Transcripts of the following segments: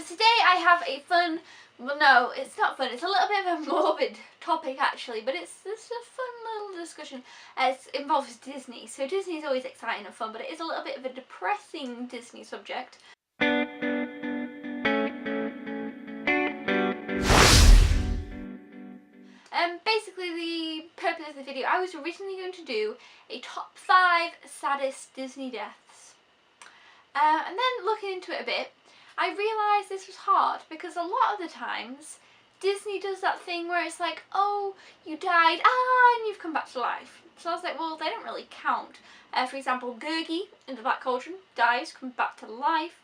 today I have a fun, well no, it's not fun, it's a little bit of a morbid topic actually, but it's a fun little discussion. It involves Disney, so Disney is always exciting and fun, but it is a little bit of a depressing Disney subject. Basically the purpose of the video, I was originally going to do a top 5 saddest Disney deaths. And then looking into it a bit, I realised this was hard because a lot of the times Disney does that thing where it's like, oh, you died, and you've come back to life. So I was like, well, they don't really count. For example, Gurgi in the Black Cauldron dies, comes back to life.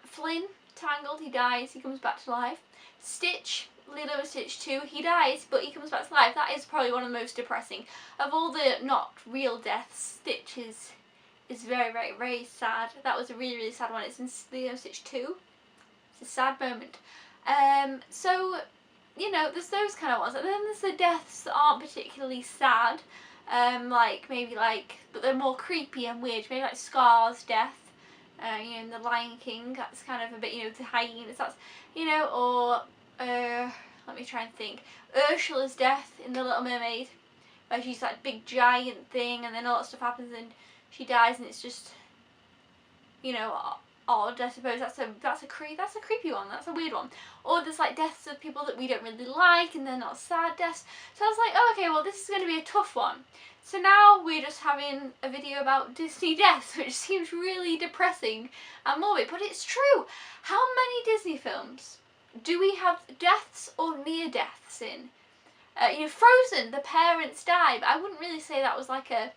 Flynn, Tangled, he dies, he comes back to life. Stitch, Lilo and Stitch 2, he dies, but he comes back to life. That is probably one of the most depressing. Of all the not real deaths, Stitch is very, very, very sad. That was a really, really sad one. It's in Lilo and Stitch 2. It's a sad moment. So, you know, there's those kind of ones. And then there's the deaths that aren't particularly sad. But they're more creepy and weird. Maybe like Scar's death. You know, in The Lion King, that's kind of a bit, you know, the hyenas, that's, you know, or, let me try and think. Ursula's death in The Little Mermaid, where she's that big giant thing and then all that stuff happens and she dies and it's just, you know, odd, I suppose. That's a creepy one, that's a weird one. Or there's like deaths of people that we don't really like and they're not sad deaths. So I was like, oh, okay, well this is going to be a tough one. So now we're just having a video about Disney deaths, which seems really depressing and morbid, but it's true. How many Disney films do we have deaths or near deaths in? You know, Frozen, the parents die, but I wouldn't really say that was like it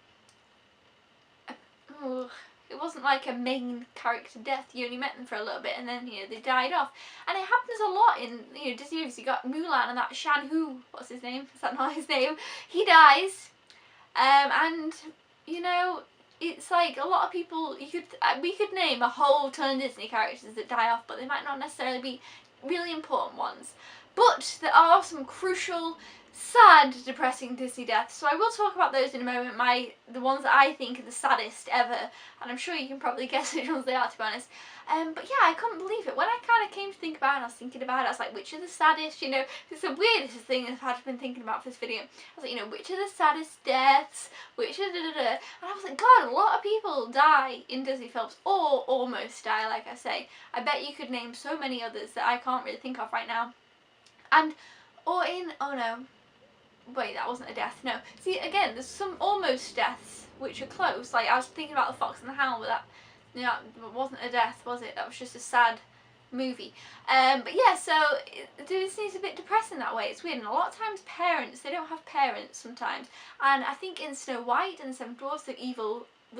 wasn't like a main character death. You only met them for a little bit and then, you know, they died off. And it happens a lot in, you know, Disney movies. You got Mulan and that Shan Hu, what's his name? Is that not his name? He dies. And, you know, it's like a lot of people, we could name a whole ton of Disney characters that die off, but they might not necessarily be really important ones. But there are some crucial, sad, depressing Disney deaths, so I will talk about those in a moment, the ones that I think are the saddest ever, and I'm sure you can probably guess which ones they are, to be honest. But yeah, I couldn't believe it. When I kind of came to think about it, and I was thinking about it, I was like, which are the saddest, you know, it's the weirdest thing I've been thinking about for this video. I was like, you know, which are the saddest deaths, which are da-da-da, and I was like, God, a lot of people die in Disney films, or almost die, like I say. I bet you could name so many others that I can't really think of right now. And, or in, oh no, wait, that wasn't a death, no. See, again, there's some almost deaths which are close. Like, I was thinking about The Fox and the Hound, but that, you know, wasn't a death, was it? That was just a sad movie. But yeah, so Disney's a bit depressing that way. It's weird. And a lot of times parents, they don't have parents sometimes. And I think in Snow White and the Seven Dwarfs, the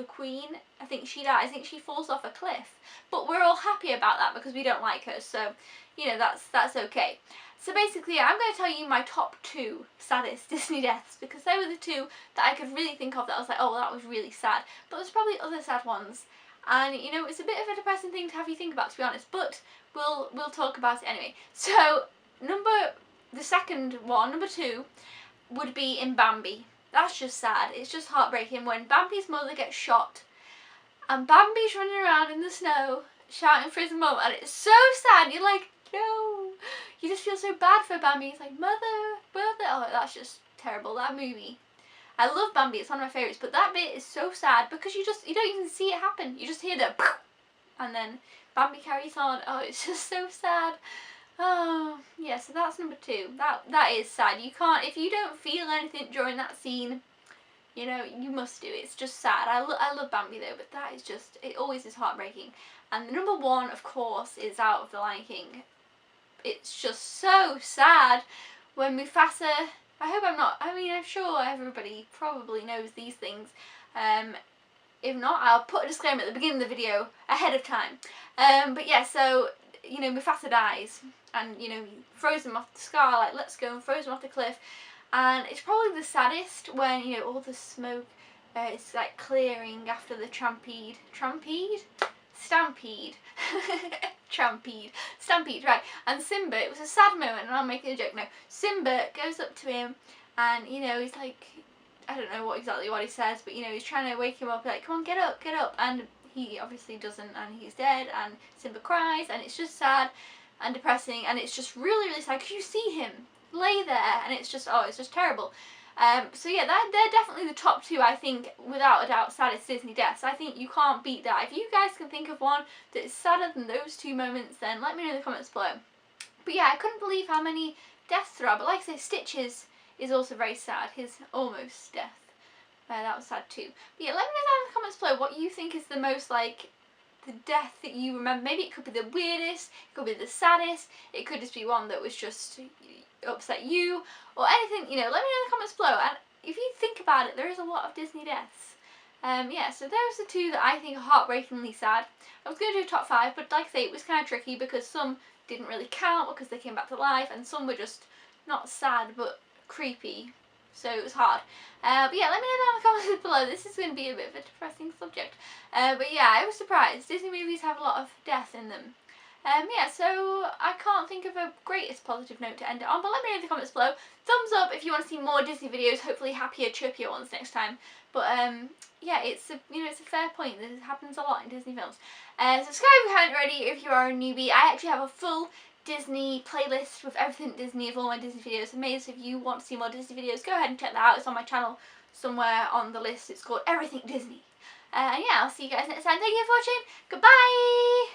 queen, I think she dies. I think she falls off a cliff. But we're all happy about that because we don't like her. So, you know, that's okay. So basically, I'm going to tell you my top 2 saddest Disney deaths because they were the 2 that I could really think of that I was like, oh, that was really sad. But there's probably other sad ones. And, you know, it's a bit of a depressing thing to have you think about, to be honest. But we'll talk about it anyway. So, the second one, number 2, would be in Bambi. That's just sad. It's just heartbreaking when Bambi's mother gets shot and Bambi's running around in the snow shouting for his mum, and it's so sad. You're like, no. You just feel so bad for Bambi. It's like, mother. Oh, that's just terrible. That movie. I love Bambi. It's one of my favourites. But that bit is so sad because you don't even see it happen. You just hear the and then Bambi carries on. Oh, it's just so sad. Oh, yeah. So that's number 2. That is sad. You can't, if you don't feel anything during that scene, you know, you must do it. It's just sad. I love Bambi though, but that is just, it always is heartbreaking. And the number 1, of course, is out of The Lion King. It's just so sad when Mufasa, I'm sure everybody probably knows these things. If not, I'll put a disclaimer at the beginning of the video ahead of time. But yeah, so, you know, Mufasa dies and, you know, he throws him off the sky, like, let's go, and throws him off the cliff. And it's probably the saddest when, you know, all the smoke is like clearing after the stampede, right. And Simba, it was a sad moment, and I'm making a joke now. Simba goes up to him and, you know, he's like, I don't know exactly what he says, but, you know, he's trying to wake him up, like, come on, get up, and he obviously doesn't, and he's dead, and Simba cries, and it's just sad and depressing, and it's just really, really sad because you see him lay there, and it's just, oh, it's just terrible. So yeah, they're definitely the top two, I think, without a doubt, saddest Disney deaths. I think you can't beat that. If you guys can think of one that is sadder than those two moments, then let me know in the comments below. But yeah, I couldn't believe how many deaths there are, but like I say, Stitch's is also very sad, his almost death. That was sad too. But yeah, let me know down in the comments below what you think is the most, like, the death that you remember. Maybe it could be the weirdest, it could be the saddest, it could just be one that was just upset you, or anything, you know, let me know in the comments below. And if you think about it, there is a lot of Disney deaths. Yeah, so those are two that I think are heartbreakingly sad. I was going to do a top 5, but like I say, it was kind of tricky because some didn't really count because they came back to life, and some were just not sad but creepy, so it was hard. But yeah, let me know down in the comments below. This is going to be a bit of a depressing subject. But yeah, I was surprised. Disney movies have a lot of death in them. Yeah, so I can't think of a greatest positive note to end it on, but let me know in the comments below. Thumbs up if you want to see more Disney videos, hopefully happier, chirpier ones next time. But yeah, it's a, you know, it's a fair point. This happens a lot in Disney films. Subscribe if you haven't already. If you are a newbie, I actually have a full Disney playlist with everything Disney of all my Disney videos. Amazing. So if you want to see more Disney videos, go ahead and check that out. It's on my channel somewhere on the list. It's called Everything Disney. And yeah, I'll see you guys next time. Thank you for watching. Goodbye.